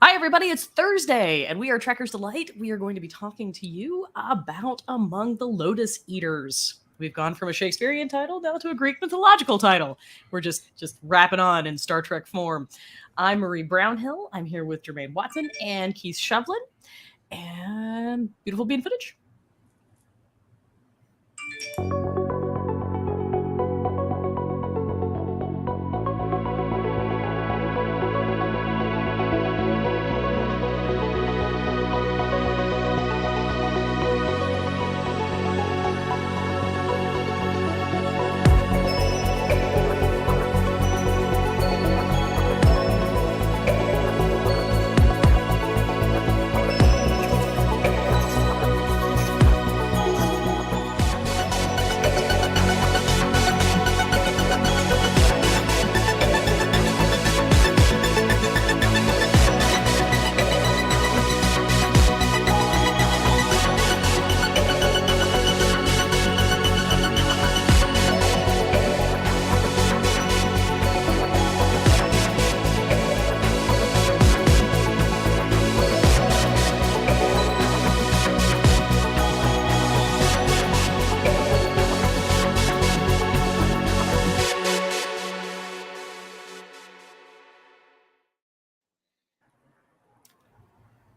Hi, everybody. It's Thursday, and we are Trekker's Delight. We are going to be talking to you about Among the Lotus Eaters. We've gone from a Shakespearean title now to a Greek mythological title. We're just wrapping on in Star Trek form. I'm Marie Brownhill. I'm here with Jermaine Watson and Keith Shovlin. And beautiful bean footage.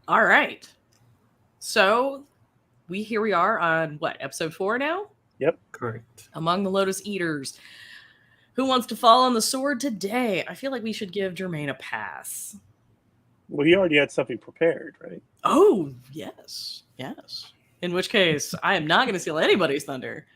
All right. So here we are on episode 4 now? Yep. Correct. Among the Lotus Eaters. Who wants to fall on the sword today? I feel like we should give Jermaine a pass. Well, he already had something prepared, right? Oh, yes. Yes. In which case, I am not going to steal anybody's thunder.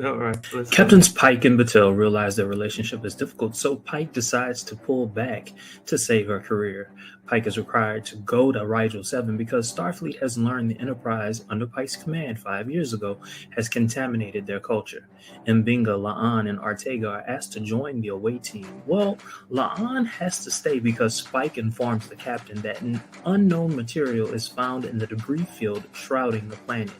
All right. Captains Pike and Battelle realize their relationship is difficult, so Pike decides to pull back to save her career. Pike is required to go to Rigel 7 because Starfleet has learned the Enterprise, under Pike's command 5 years ago, has contaminated their culture. Mbinga, La'an, and Ortega are asked to join the away team. Well, La'an has to stay because Pike informs the captain that an unknown material is found in the debris field shrouding the planet.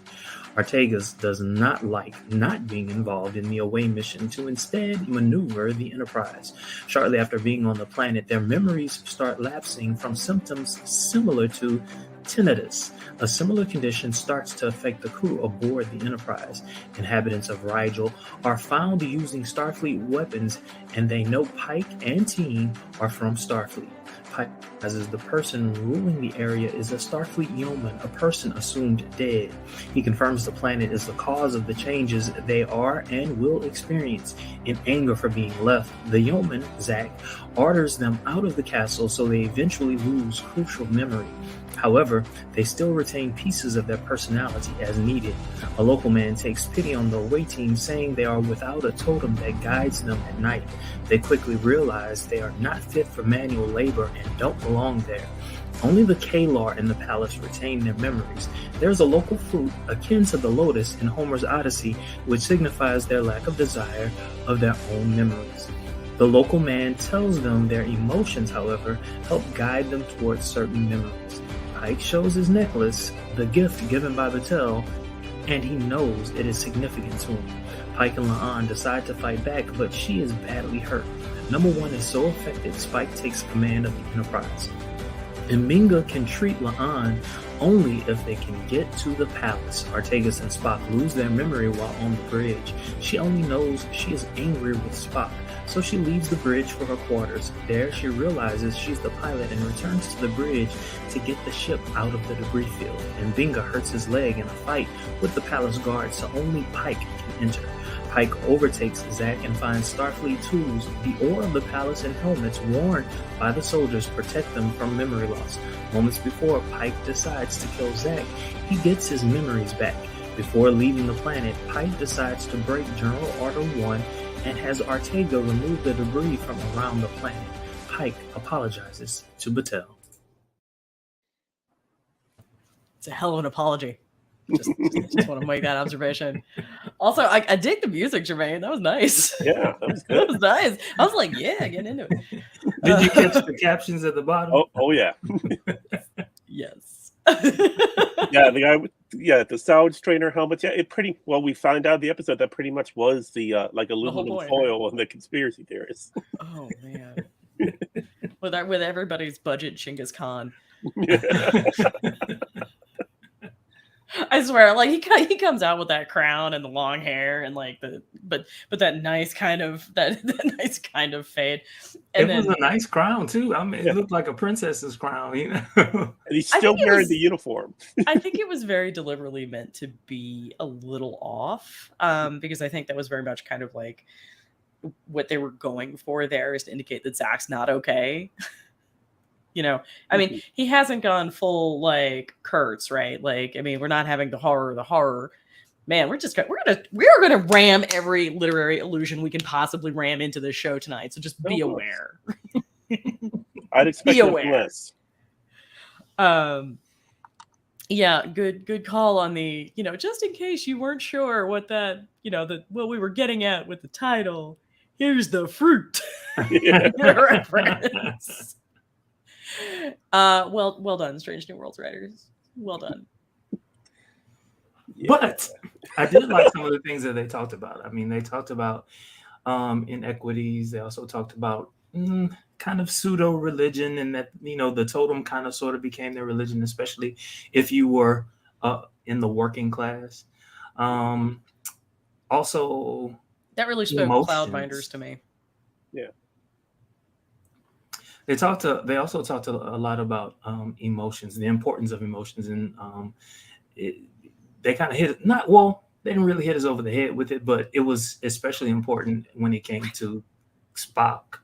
Ortegas does not like not being involved in the away mission to instead maneuver the Enterprise. Shortly after being on the planet, their memories start lapsing from symptoms similar to tinnitus. A similar condition starts to affect the crew aboard the Enterprise. Inhabitants of Rigel are found using Starfleet weapons, and they know Pike and team are from Starfleet. Pike realizes the person ruling the area is a Starfleet yeoman, a person assumed dead. He confirms the planet is the cause of the changes they are and will experience. In anger for being left, the yeoman, Zach, orders them out of the castle so they eventually lose crucial memory. However, they still retain pieces of their personality as needed. A local man takes pity on the away team, saying they are without a totem that guides them at night. They quickly realize they are not fit for manual labor and don't belong there. Only the Kalar in the palace retain their memories. There's a local fruit akin to the Lotus in Homer's Odyssey, which signifies their lack of desire of their own memories. The local man tells them their emotions, however, help guide them towards certain memories. Pike shows his necklace, the gift given by Battelle, and he knows it is significant to him. Pike and La'an decide to fight back, but she is badly hurt. Number 1 is so affected, Spike takes command of the Enterprise. Mbinga can treat La'an only if they can get to the palace. Ortegas and Spock lose their memory while on the bridge. She only knows she is angry with Spock, so she leaves the bridge for her quarters. There, she realizes she's the pilot and returns to the bridge to get the ship out of the debris field. Mbinga hurts his leg in a fight with the palace guard, so only Pike can enter. Pike overtakes Zach and finds Starfleet tools. The ore of the palace and helmets worn by the soldiers protect them from memory loss. Moments before Pike decides to kill Zach, he gets his memories back. Before leaving the planet, Pike decides to break General Order 1 and has Ortega remove the debris from around the planet. Pike apologizes to Battelle. It's a hell of an apology. Just want to make that observation. Also, I dig the music, Jermaine. That was nice. Yeah, that was good. That was nice. I was like, yeah, get into it. Did you catch the captions at the bottom? Oh yeah. Yes. Yeah, the guy with the sound strainer helmet. Yeah, it pretty well. We found out in the episode that pretty much was the like aluminum foil on the conspiracy theorists. Oh man. with everybody's budget Genghis Khan. I swear, like he comes out with that crown and the long hair and like but that nice kind of that nice kind of fade. And it was a nice crown too. I mean, it looked like a princess's crown, you know. And he's still wearing the uniform. I think it was very deliberately meant to be a little off, because I think that was very much kind of like what they were going for there, is to indicate that Zach's not okay. You know, I mean, he hasn't gone full like Kurtz, right? Like, I mean, we're not having the horror. Man, we're gonna ram every literary illusion we can possibly ram into this show tonight. So just be aware. I'd expect less. Yeah, good call on the, you know, just in case you weren't sure what that, you know, what we were getting at with the title. Here's the fruit. Reference. Well done, Strange New Worlds writers. Well done. But I did like some of the things that they talked about. I mean, they talked about inequities. They also talked about kind of pseudo religion, and that, you know, the totem kind of sort of became their religion, especially if you were in the working class. Also, that really spoke Cloudbinders to me. Yeah. They also talked a lot about emotions, the importance of emotions, and they kind of they didn't really hit us over the head with it, but it was especially important when it came to Spock,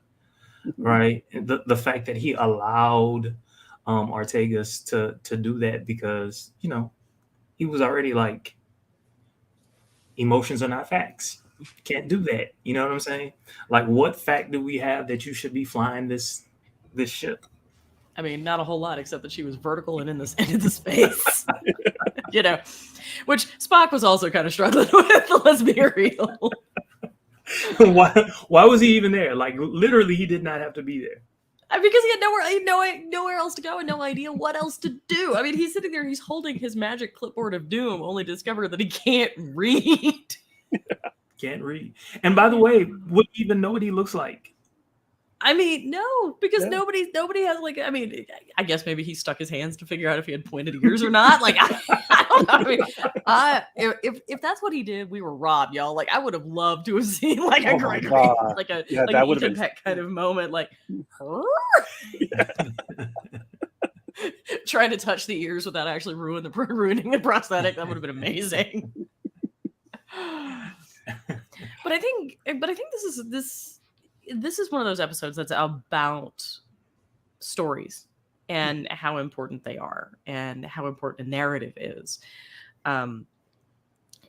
right? The fact that he allowed Ortegas to do that, because, you know, he was already like, emotions are not facts. Can't do that. You know what I'm saying? Like, what fact do we have that you should be flying this ship? I mean, not a whole lot, except that she was vertical and into space. You know, which Spock was also kind of struggling with. Let's be real. Why was he even there? Like, literally, he did not have to be there. Because he had nowhere else to go and no idea what else to do. I mean, he's sitting there, he's holding his magic clipboard of doom, only to discover that he can't read. Can't read. And by the way, would you even know what he looks like? I mean, no, because nobody has, like, I mean, I guess maybe he stuck his hands to figure out if he had pointed ears or not. Like, I don't know. I mean, if that's what he did, we were robbed, y'all. Like, I would have loved to have seen like a Gregory, like an Ethan Peck kind of moment, like trying to touch the ears without actually ruining the prosthetic. That would have been amazing. But I think this is one of those episodes that's about stories and how important they are and how important a narrative is.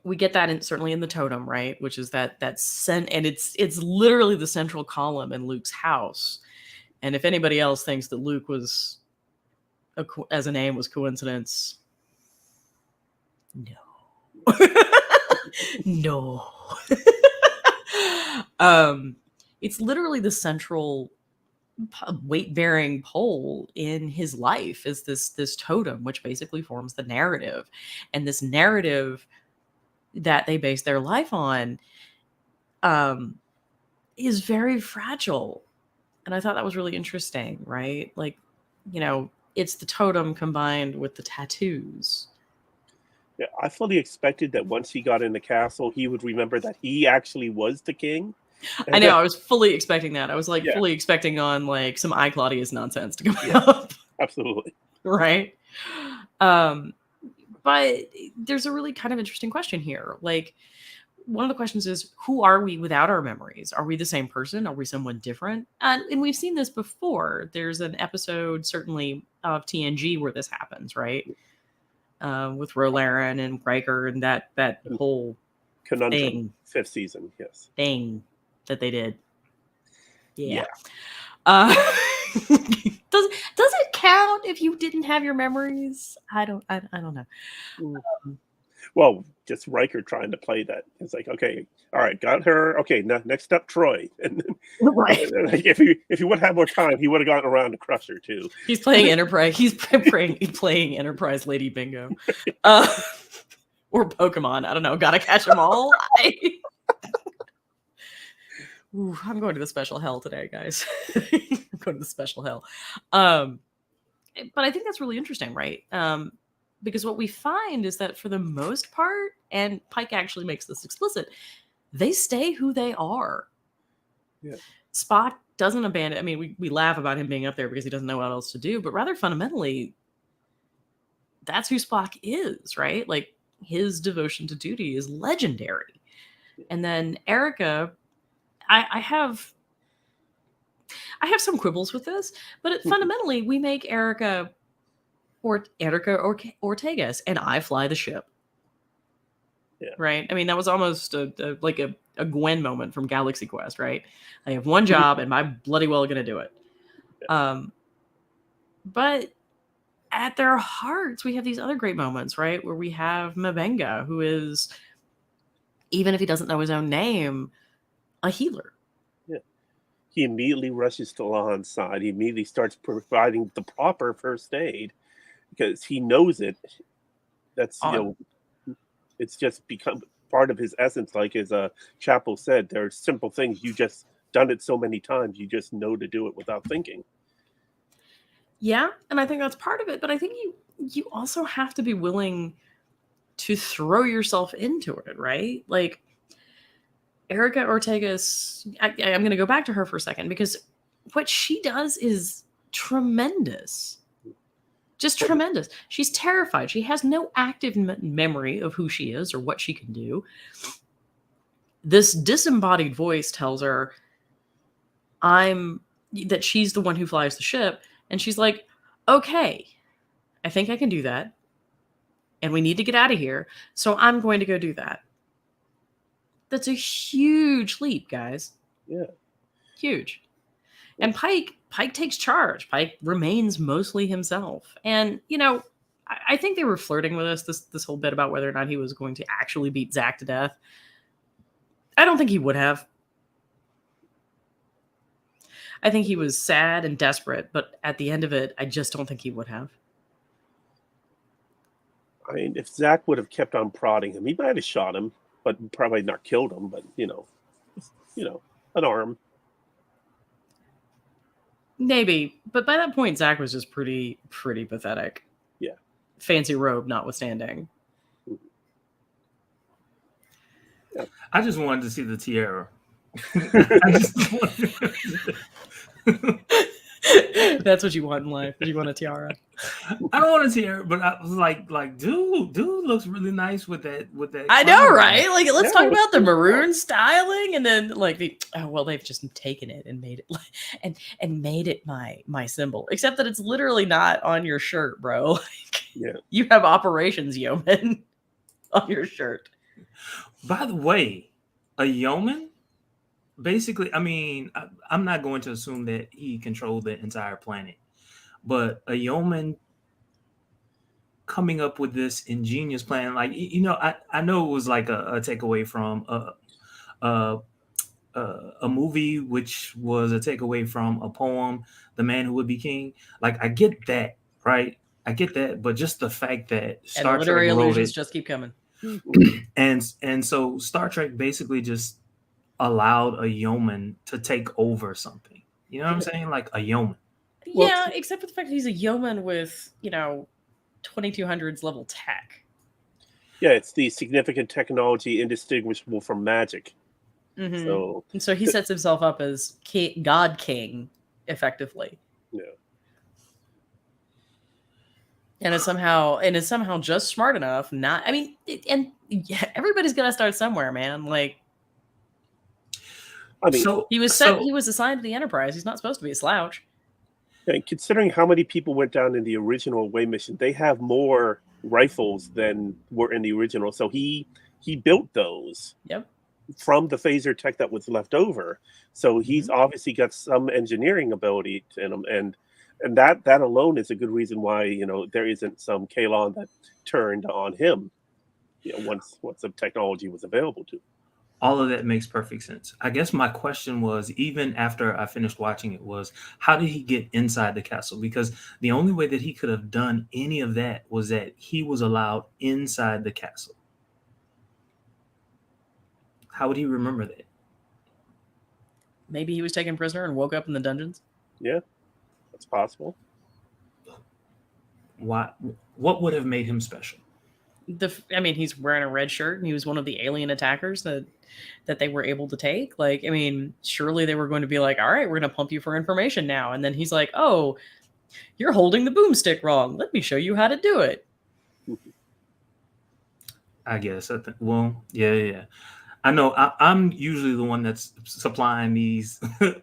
We get that certainly in the totem, right? Which is and it's literally the central column in Luke's house. And if anybody else thinks that Luke was as a name was coincidence, no. No. It's literally the central weight-bearing pole in his life is this totem, which basically forms the narrative. And this narrative that they base their life on is very fragile. And I thought that was really interesting, right? Like, you know, it's the totem combined with the tattoos. Yeah, I fully expected that once he got in the castle, he would remember that he actually was the king. I know. I was fully expecting that. I was like fully expecting on like some Claudius nonsense to come up. Absolutely. Right. But there's a really kind of interesting question here. Like, one of the questions is, who are we without our memories? Are we the same person? Are we someone different? And we've seen this before. There's an episode, certainly, of TNG where this happens, right? With Rolaren and Riker and that whole conundrum, 5th season, thing that they did. Yeah. Does it count if you didn't have your memories? I don't know. Well, just Riker trying to play that. It's like, okay, all right, got her. Okay, next up, Troy. And then, like, if he would have more time, he would have gotten around to crush her too. He's playing Enterprise. He's playing Enterprise Lady Bingo, or Pokemon. I don't know. Gotta catch them all. I'm going to the special hell today, guys. I'm going to the special hell. But I think that's really interesting, right? Because what we find is that for the most part, and Pike actually makes this explicit, they stay who they are. Yeah. Spock doesn't abandon. I mean, we laugh about him being up there because he doesn't know what else to do, but rather fundamentally, that's who Spock is, right? Like, his devotion to duty is legendary. And then Erica, I have some quibbles with this, but fundamentally, we make Erica Ortegas, and I fly the ship. Yeah. Right. I mean, that was almost like a Gwen moment from Galaxy Quest, right? I have one job, and I'm bloody well going to do it. Yeah. But at their hearts, we have these other great moments, right? Where we have M'Benga, who is, even if he doesn't know his own name, a healer. Yeah. He immediately rushes to Lahan's side. He immediately starts providing the proper first aid because he knows it. That's, it's just become part of his essence. Like as Chapel said, there are simple things. You just done it so many times. You just know to do it without thinking. Yeah, and I think that's part of it. But I think you also have to be willing to throw yourself into it, right? Like Erica Ortegas, I'm going to go back to her for a second because what she does is tremendous. Just tremendous. She's terrified. She has no active memory of who she is or what she can do. This disembodied voice tells her that she's the one who flies the ship. And she's like, okay, I think I can do that. And we need to get out of here. So I'm going to go do that. That's a huge leap, guys. Yeah. Huge. And Pike takes charge. Pike remains mostly himself. And, I think they were flirting with us this whole bit about whether or not he was going to actually beat Zach to death. I don't think he would have. I think he was sad and desperate, but at the end of it, I just don't think he would have. I mean, if Zach would have kept on prodding him, he might have shot him, but probably not killed him. But an arm. Maybe, but by that point, Zach was just pretty pathetic. Yeah. Fancy robe notwithstanding. Yeah. I just wanted to see the tiara. I just wanted That's what you want in life. You want a tiara. I don't want a tiara, but I was like, dude looks really nice with that. I know, right? Like, let's talk about the maroon styling, and then like they've just taken it and made it and made it my symbol. Except that it's literally not on your shirt, bro. Like, yeah, you have operations yeoman on your shirt. By the way, a yeoman. Basically, I mean, I'm not going to assume that he controlled the entire planet, but a yeoman coming up with this ingenious plan, like I know it was like a takeaway from a movie, which was a takeaway from a poem, "The Man Who Would Be King." Like, I get that, right? I get that, but just the fact that Star Trek literary illusions just keep coming, and so Star Trek basically just allowed a yeoman to take over something. You know what I'm saying? Like a yeoman. Yeah, except for the fact that he's a yeoman with, 2200s level tech. Yeah, it's the significant technology indistinguishable from magic. Mm-hmm. So he sets himself up as God King, effectively. Yeah. And is somehow just smart enough. Everybody's gonna start somewhere, man. Like, I mean, he was assigned to the Enterprise. He's not supposed to be a slouch. And considering how many people went down in the original away mission, they have more rifles than were in the original. So he built those. Yep. From the phaser tech that was left over. So he's obviously got some engineering ability in him, and that alone is a good reason why there isn't some Kaylon that turned on him. Once the technology was available to him. All of that makes perfect sense. I guess my question was, even after I finished watching it, was how did he get inside the castle? Because the only way that he could have done any of that was that he was allowed inside the castle. How would he remember that? Maybe he was taken prisoner and woke up in the dungeons. Yeah. It's possible. What would have made him special? He's wearing a red shirt and he was one of the alien attackers that they were able to take. Like, I mean, surely they were going to be like, all right, we're going to pump you for information now. And then he's like, oh, you're holding the boomstick wrong. Let me show you how to do it. I guess. Yeah. I know I'm usually the one that's supplying these.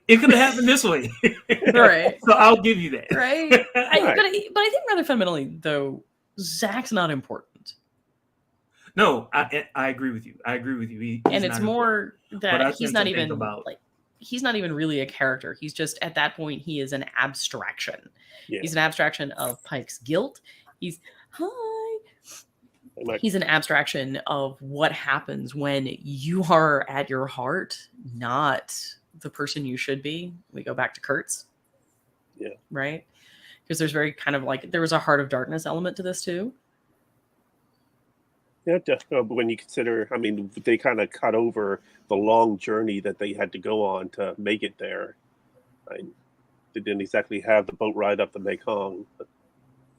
It could have happened this way. Right. So I'll give you that. Right. But I think rather fundamentally, though, Zach's not important. No, I agree with you. And it's more that he's not even he's not even really a character. He's just, at that point, he is an abstraction. Yeah. He's an abstraction of Pike's guilt. He's an abstraction of what happens when you are at your heart not the person you should be. We go back to Kurtz. Yeah. Right? Because there's very kind of like, there was a heart of darkness element to this too. Yeah, definitely. But when you consider, I mean, they kind of cut over the long journey that they had to go on to make it there. They didn't exactly have the boat ride up the Mekong. But...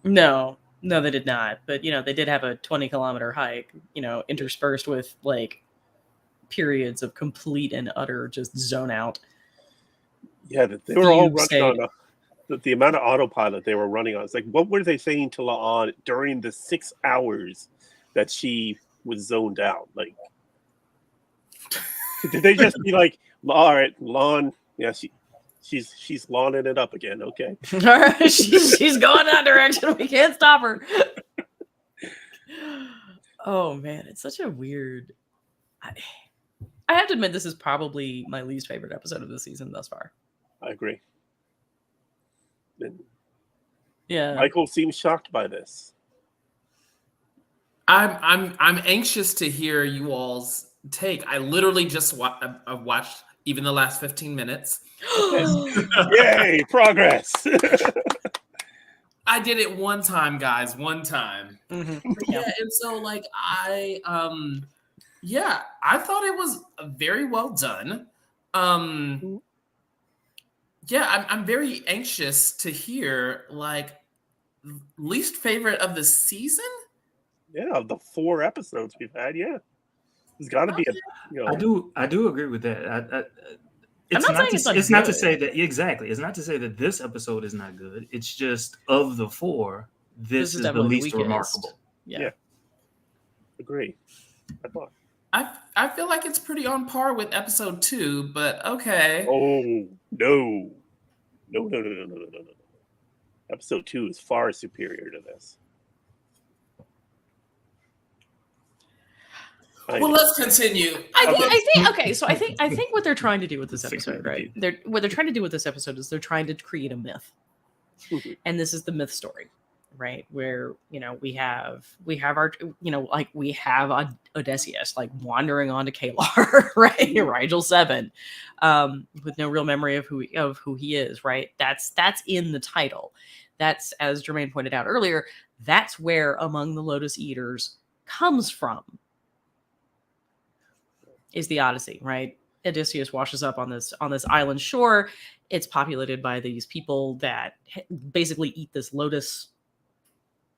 No, they did not. But, they did have a 20-kilometer hike, interspersed with, like, periods of complete and utter just zone out. Yeah, they were all running on the amount of autopilot they were running on. It's like, what were they saying to La'an during the 6 hours that she was zoned out? Like, did they just be like, all right, La'an, yeah, she's lawning it up again, okay? All right, she's going that direction. We can't stop her. Oh man, it's such a weird. I have to admit, this is probably my least favorite episode of the season thus far. I agree. And yeah, Michael seems shocked by this. I'm anxious to hear you all's take. I literally just watched even the last 15 minutes. Yay, progress. I did it one time, guys. One time. Mm-hmm. Yeah, and so like I thought it was very well done. Yeah, I'm very anxious to hear like least favorite of the season. Yeah, of the 4 episodes we've had, yeah, there's got to be I do agree with that. It's not to say that exactly. It's not to say that this episode is not good. It's just of the 4, this is the least remarkable. Yeah. Agree. I feel like it's pretty on par with episode 2, but okay. Oh no. Episode 2 is far superior to this. Well, let's continue. I think what they're trying to do with this episode, right? What they're trying to do with this episode is they're trying to create a myth. Mm-hmm. And this is the myth story, right? Where, we have our, like we have Odysseus like wandering onto Kalar, right? Rigel 7, with no real memory of who he is, right? That's in the title. That's, as Jermaine pointed out earlier, that's where Among the Lotus Eaters comes from. Is the Odyssey, right? Odysseus washes up on this island shore. It's populated by these people that basically eat this lotus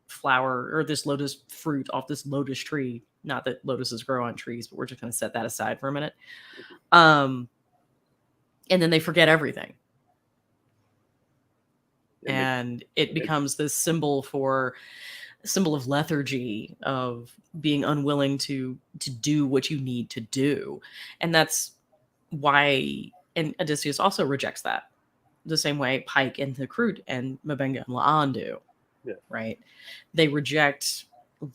flower or this lotus fruit off this lotus tree. Not that lotuses grow on trees, but we're just going to set that aside for a minute. And then they forget everything. And it becomes this symbol of lethargy, of being unwilling to do what you need to do. And that's why, and Odysseus also rejects that the same way Pike and the Crute and Mabenga and La'an do. Yeah. Right? They reject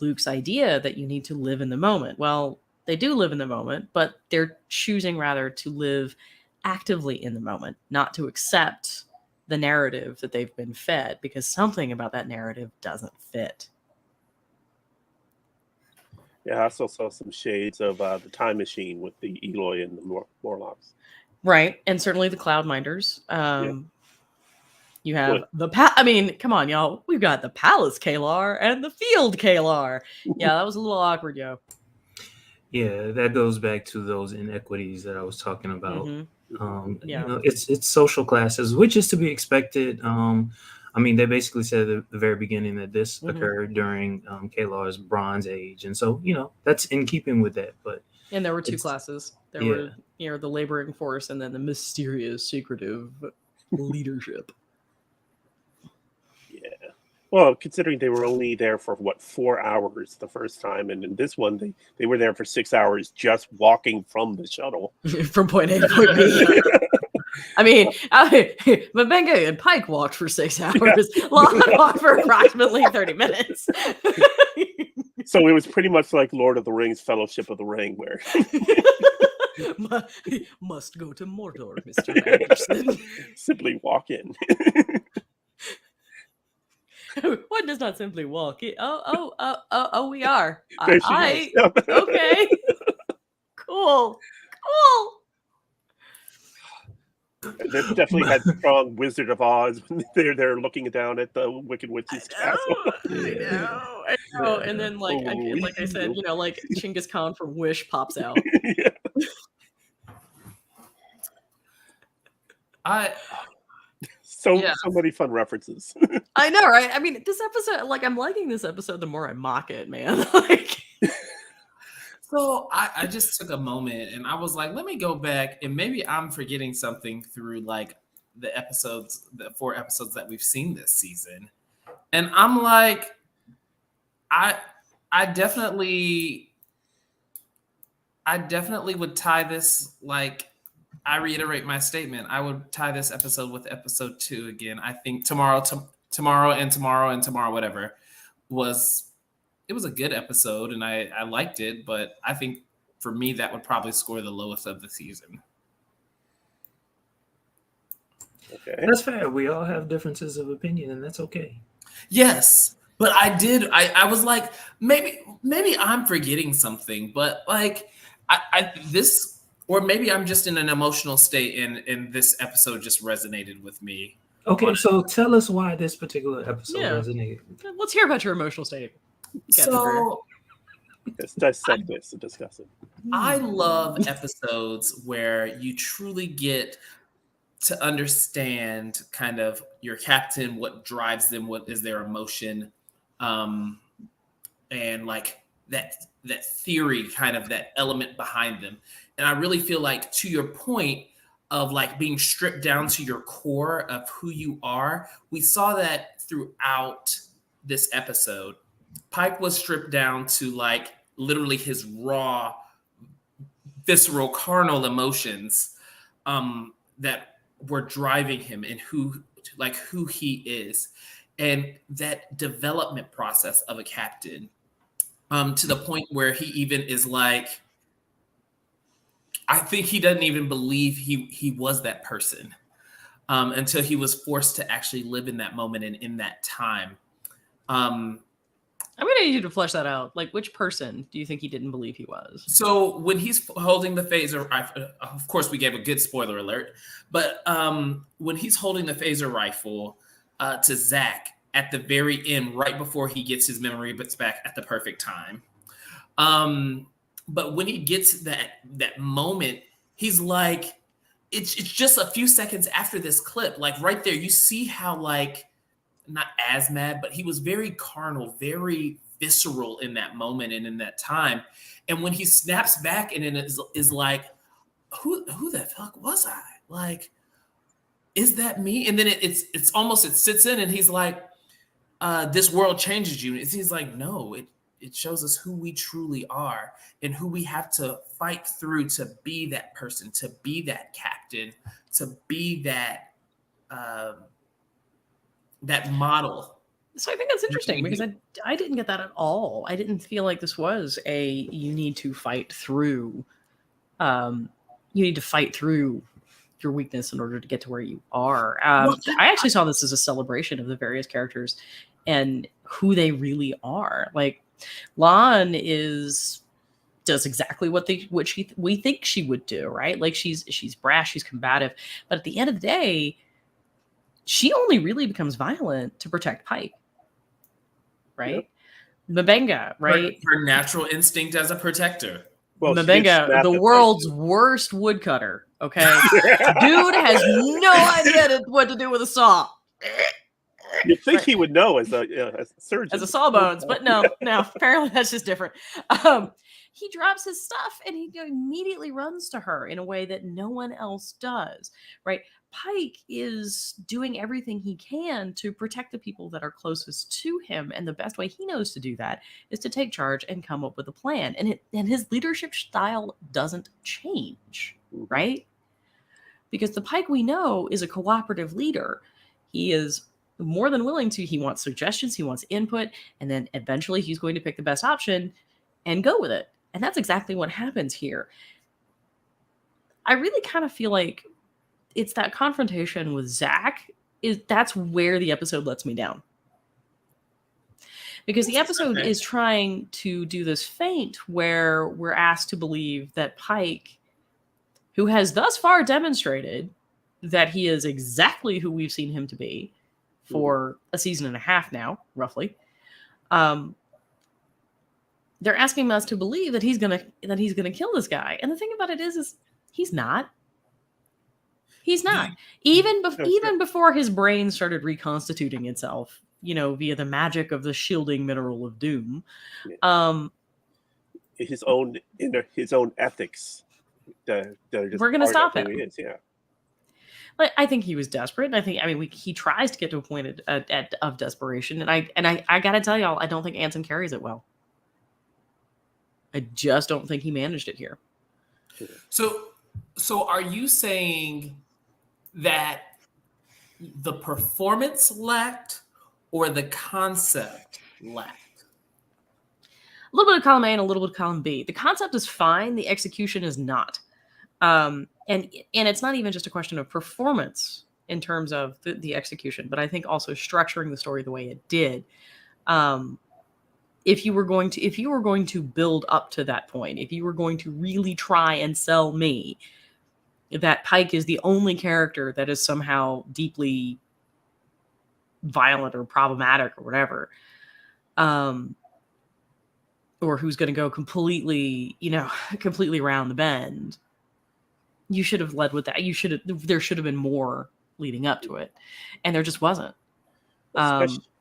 Luke's idea that you need to live in the moment. Well, they do live in the moment, but they're choosing rather to live actively in the moment, not to accept the narrative that they've been fed, because something about that narrative doesn't fit. Yeah, I also saw some shades of the Time Machine with the Eloi and the Morlocks. Right, and certainly the Cloudminders. You have come on, y'all. We've got the Palace Kalar and the Field Kalar. Yeah, that was a little awkward, yo. Yeah, that goes back to those inequities that I was talking about. Mm-hmm. It's social classes, which is to be expected. They basically said at the very beginning that this occurred during Kalar's Bronze Age, and so that's in keeping with that. And there were two classes. There were the laboring force, and then the mysterious, secretive leadership. Yeah. Well, considering they were only there for 4 hours the first time, and in this one they were there for 6 hours just walking from the shuttle from point A to point B. Mabenga and Pike walked for 6 hours. Lon walked for approximately 30 minutes. So it was pretty much like Lord of the Rings, Fellowship of the Ring, where must go to Mordor, Mr. Anderson. Simply walk in. One does not simply walk. We are. There she goes. Okay. Cool. They definitely had strong Wizard of Oz when they're looking down at the Wicked Witch's castle. I know. And then, like I said, Genghis Khan from Wish pops out. So many fun references. I know, right? I mean, this episode, I'm liking this episode the more I mock it, man. So I just took a moment and I was like, let me go back, and maybe I'm forgetting something through the 4 episodes that we've seen this season. And I'm like, I definitely would tie this, I reiterate my statement. I would tie this episode with episode 2 again. I think tomorrow, whatever, it was a good episode, and I liked it, but I think for me that would probably score the lowest of the season. Okay. That's fair. We all have differences of opinion, and that's okay. Yes, but I was like, maybe I'm forgetting something, but or maybe I'm just in an emotional state and this episode just resonated with me. Okay, so tell us why this particular episode resonated. Let's hear about your emotional state. So let's dissect this and discuss it. I love episodes where you truly get to understand kind of your captain, what drives them, what is their emotion, and that theory, kind of that element behind them. And I really feel like, to your point of being stripped down to your core of who you are, we saw that throughout this episode. Pike was stripped down to literally his raw, visceral, carnal emotions that were driving him and who he is, and that development process of a captain, to the point where he even is I think he doesn't even believe he was that person until he was forced to actually live in that moment and in that time. I'm going to need you to flesh that out. Which person do you think he didn't believe he was? So when he's holding the phaser rifle, of course, we gave a good spoiler alert, but when he's holding the phaser rifle to Zach at the very end, right before he gets his memory bits back at the perfect time. But when he gets that moment, he's it's just a few seconds after this clip, right there, you see how not as mad, but he was very carnal, very visceral in that moment and in that time. And when he snaps back and then is like, who the fuck was I? Is that me? And then it sits in and he's like, this world changes you. And he's like, no, it shows us who we truly are and who we have to fight through to be that person, to be that captain, to be that that model. So I think that's interesting because I didn't get that at all. I didn't feel like this was you need to fight through. You need to fight through your weakness in order to get to where you are. I actually saw this as a celebration of the various characters and who they really are. Lon does exactly what we think she would do, right? She's brash, she's combative, but at the end of the day, she only really becomes violent to protect Pike, right? Yep. Mabenga, right? Her natural instinct as a protector. Well, she did Mabenga, snap the at world's Pike, worst woodcutter. Okay, dude has no idea what to do with a saw. You'd think Right. he would know as a surgeon. As a sawbones, but no, apparently that's just different. He drops his stuff and he immediately runs to her in a way that no one else does, right? Pike is doing everything he can to protect the people that are closest to him, and the best way he knows to do that is to take charge and come up with a plan. And his leadership style doesn't change, right? Because the Pike we know is a cooperative leader. He is more than willing to. He wants suggestions, he wants input, and then eventually he's going to pick the best option and go with it. And that's exactly what happens here. I really kind of feel like it's that confrontation with Zach that's where the episode lets me down. Because the episode is trying to do this feint where we're asked to believe that Pike, who has thus far demonstrated that he is exactly who we've seen him to be for a season and a half now, roughly, they're asking us to believe that he's gonna kill this guy. And the thing about it is he's not. He's not. Even before his brain started reconstituting itself, via the magic of the shielding mineral of doom. His own ethics. That are just we're gonna stop him. He is, yeah. But I think he was desperate. He tries to get to a point of desperation, and I gotta tell y'all, I don't think Anson carries it well. I just don't think he managed it here. So are you saying that the performance lacked or the concept lacked? A little bit of column A and a little bit of column B. The concept is fine. The execution is not. And it's not even just a question of performance in terms of the execution, but I think also structuring the story the way it did. If you were going to build up to that point, if you were going to really try and sell me that Pike is the only character that is somehow deeply violent or problematic or whatever, or who's going to go completely around the bend, you should have led with that. There should have been more leading up to it, and there just wasn't.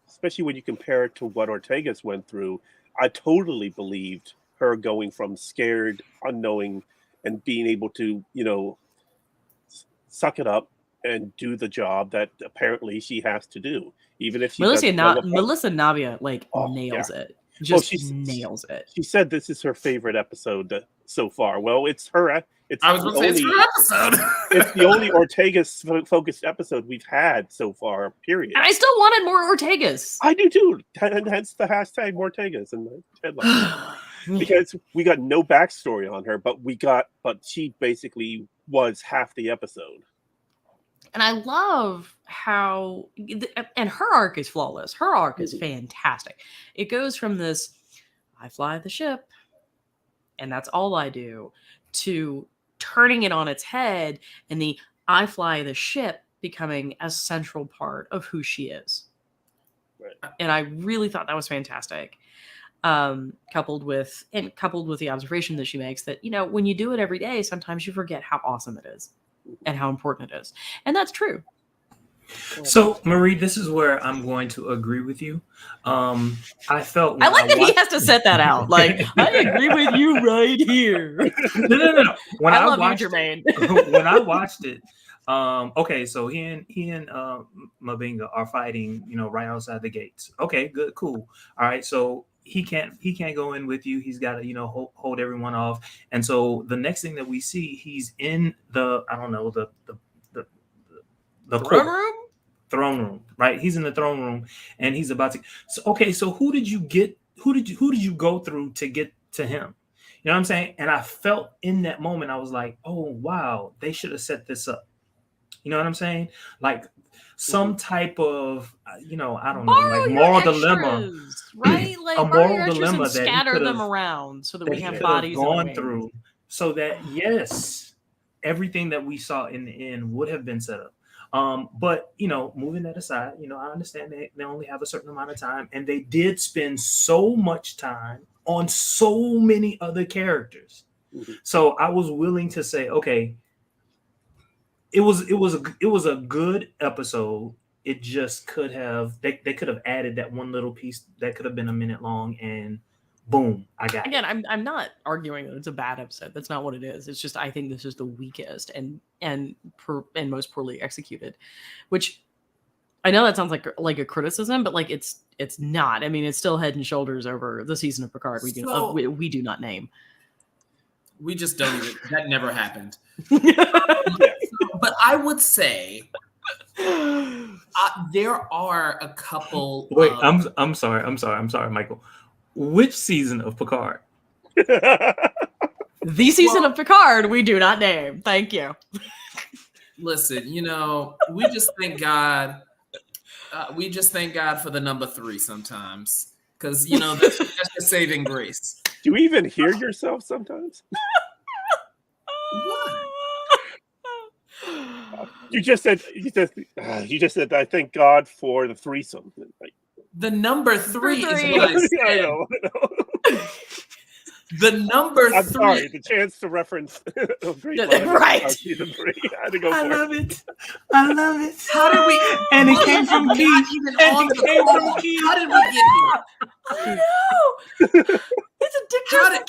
Especially when you compare it to what Ortegas went through. I totally believed her going from scared, unknowing, and being able to, suck it up and do the job that apparently she has to do, even if she Melissa Navia nails it. Nails it. She said this is her favorite episode so far. Well, it's her. It's I was going to say it's her episode. It's the only Ortegas focused episode we've had so far. Period. And I still wanted more Ortegas. I do too. And hence the hashtag more Ortegas in the headline. Because we got no backstory on her, but she basically was half the episode. And I love how, and her arc is flawless. Her arc is fantastic. It goes from this, I fly the ship, and that's all I do, to turning it on its head and the I fly the ship becoming a central part of who she is. Right. And I really thought that was fantastic. Coupled with the observation that she makes that, when you do it every day, sometimes you forget how awesome it is and how important it is. And that's true. So, Marie, this is where I'm going to agree with you. I like that he has to set that out. Like, I agree with you right here. No. When I love watched you, Jermaine. When I watched it, okay, so he and Mabenga are fighting, right outside the gates. Okay, good, cool. All right, so he can't go in with you. He's got to, hold everyone off. And so the next thing that we see, he's in the throne room, right? He's in the throne room, and he's about to. So who did you go through to get to him? You know what I'm saying? And I felt in that moment, I was like, oh wow, they should have set this up. You know what I'm saying? Like some type of, I don't know, like moral dilemma, right? Like a moral dilemma that scatter them around so that we have bodies gone through, so that yes, everything that we saw in the end would have been set up. But moving that aside, I understand they only have a certain amount of time, and they did spend so much time on so many other characters. So I was willing to say, okay, it was a good episode. It just could have they could have added that one little piece that could have been a minute long, and boom, I got Again, it. I'm not arguing that it's a bad episode. That's not what it is. It's just I think this is the weakest and most poorly executed, which I know that sounds like a criticism, but like it's not. I mean, it's still head and shoulders over the season of Picard. We do not name. We just don't even. That never happened. But I would say there are a couple. Wait, I'm sorry, Michael. Which season of Picard? The season of Picard we do not name. Thank you. Listen, we just thank God. We just thank God for the number 3 sometimes, because that's just saving grace. Do you even hear yourself sometimes? You just said I thank God for the threesome. Like, the number 3 is three. what I said. I know. The number 3. I'm sorry, the chance to reference Right. Season 3. I had to go for I love it. I love it. How did we? And it came from Keith. How did we get here? I know. It's a dick joke from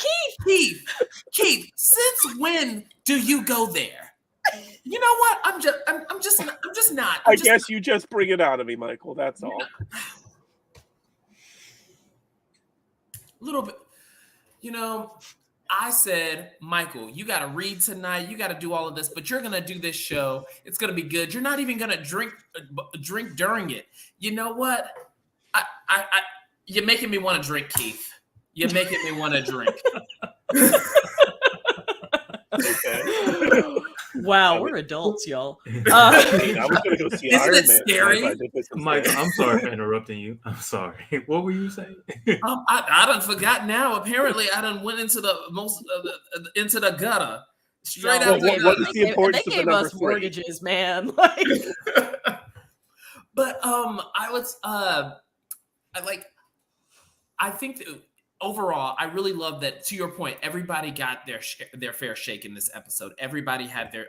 Keith. Keith, since when do you go there? You know what? I'm just not. I guess you just bring it out of me, Michael. That's all. A little bit. I said, Michael, you got to read tonight. You got to do all of this, but you're going to do this show. It's going to be good. You're not even going to drink during it. You know what? You're making me want to drink, Keith. You're making me want to drink. Okay. Wow, we're adults, y'all. I was going to go see Isn't Iron it Man. scary? Mike, I'm sorry for interrupting you. I'm sorry. What were you saying? I done forgot now. Apparently, I done went into the into the gutter. Straight out the gutter. What is the importance they of the gave number us 3? mortgages, man. But I think that overall, I really love that. To your point, everybody got their fair shake in this episode. Everybody had their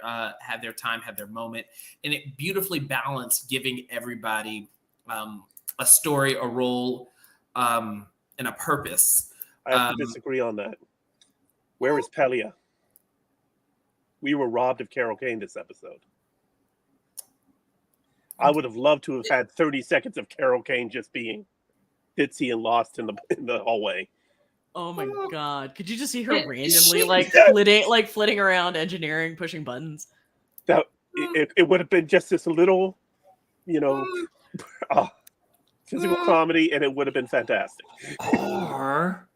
time, had their moment, and it beautifully balanced, giving everybody a story, a role, and a purpose. I have to disagree on that. Where is Pelia? We were robbed of Carol Kane this episode. I would have loved to have had 30 seconds of Carol Kane just being ditzy and lost in the hallway. Oh my god! Could you just see her randomly flitting around engineering, pushing buttons? That it would have been just this little, physical comedy, and it would have been fantastic. Or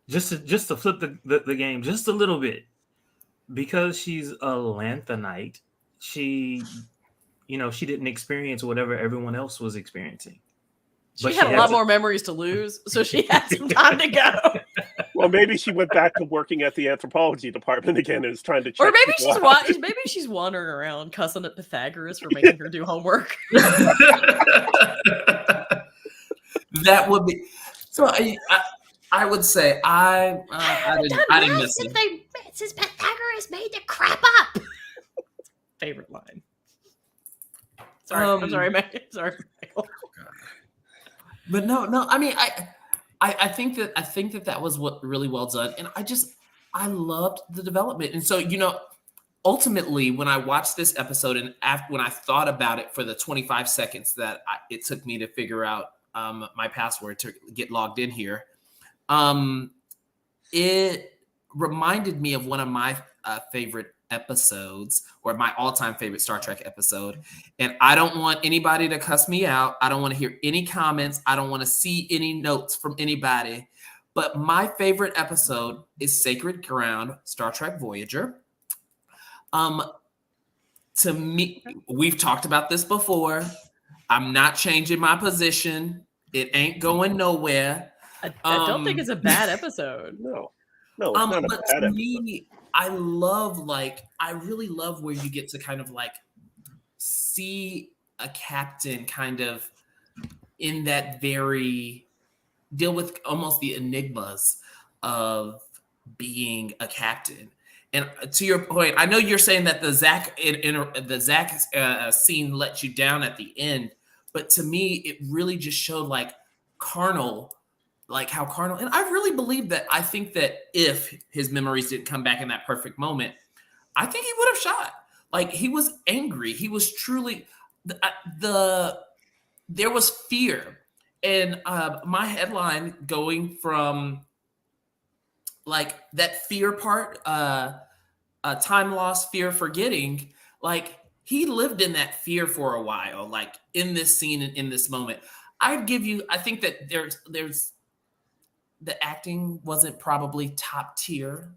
just to flip the game just a little bit, because she's a Lanthanite, she didn't experience whatever everyone else was experiencing. She had a lot more memories to lose, so she had some time to go. Well, maybe she went back to working at the anthropology department again and is trying to check. Or maybe she's wandering around cussing at Pythagoras for making her do homework. That would be so. I would say I didn't miss it. Since Pythagoras made the crap up. Favorite line. Sorry, I'm sorry, Michael. But no. I mean, I think that was what really well done, and I loved the development. And so ultimately, when I watched this episode and when I thought about it for the 25 seconds that it took me to figure out my password to get logged in here, it reminded me of one of my favorite episodes, or my all-time favorite Star Trek episode. And I don't want anybody to cuss me out. I don't want to hear any comments. I don't want to see any notes from anybody. But my favorite episode is Sacred Ground, Star Trek Voyager. To me, we've talked about this before. I'm not changing my position. It ain't going nowhere. I don't think it's a bad episode. No, it's not a but bad to episode. me, I really love where you get to kind of see a captain kind of in that very deal with almost the enigmas of being a captain. And to your point, I know you're saying that the Zach scene let you down at the end, but to me, it really just showed like carnal, like how carnal. And I really believe that. I think that if his memories didn't come back in that perfect moment, I think he would have shot. Like he was angry. He was truly there was fear. And my headline going from like that fear part, time lost, fear forgetting, like he lived in that fear for a while, like in this scene and in this moment. I think that there's the acting wasn't probably top tier.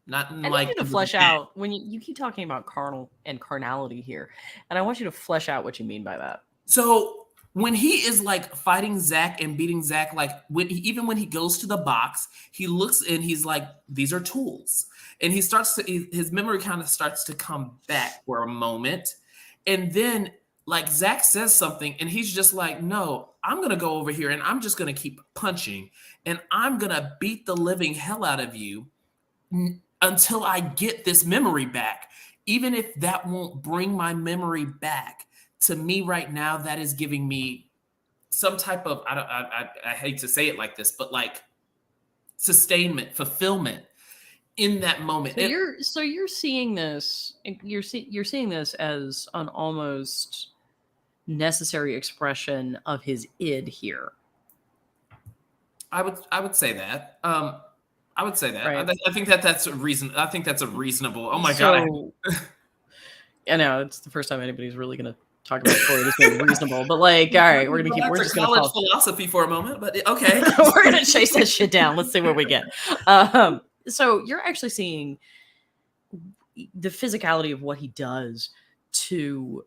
Not in I like need you to flesh out when you keep talking about carnal and carnality here, and I want you to flesh out what you mean by that. So when he is like fighting Zach and beating Zach, like even when he goes to the box, he looks and he's like, these are tools. And his memory kind of starts to come back for a moment. And then like Zach says something and he's just like, no, I'm going to go over here and I'm just going to keep punching and I'm going to beat the living hell out of you until I get this memory back. Even if that won't bring my memory back. To me right now, that is giving me some type of, I hate to say it like this, but like sustainment, fulfillment in that moment. So you're seeing this, you're seeing this as an almost necessary expression of his id here. I would say that. I would say that. Right. I think that's a reason. I think that's a reasonable. Oh my god! I know it's the first time anybody's really going to talk about Freud as being reasonable, but like, all right, we're just going to college philosophy for a moment, but okay, we're going to chase that shit down. Let's see what we get. So you're actually seeing the physicality of what he does to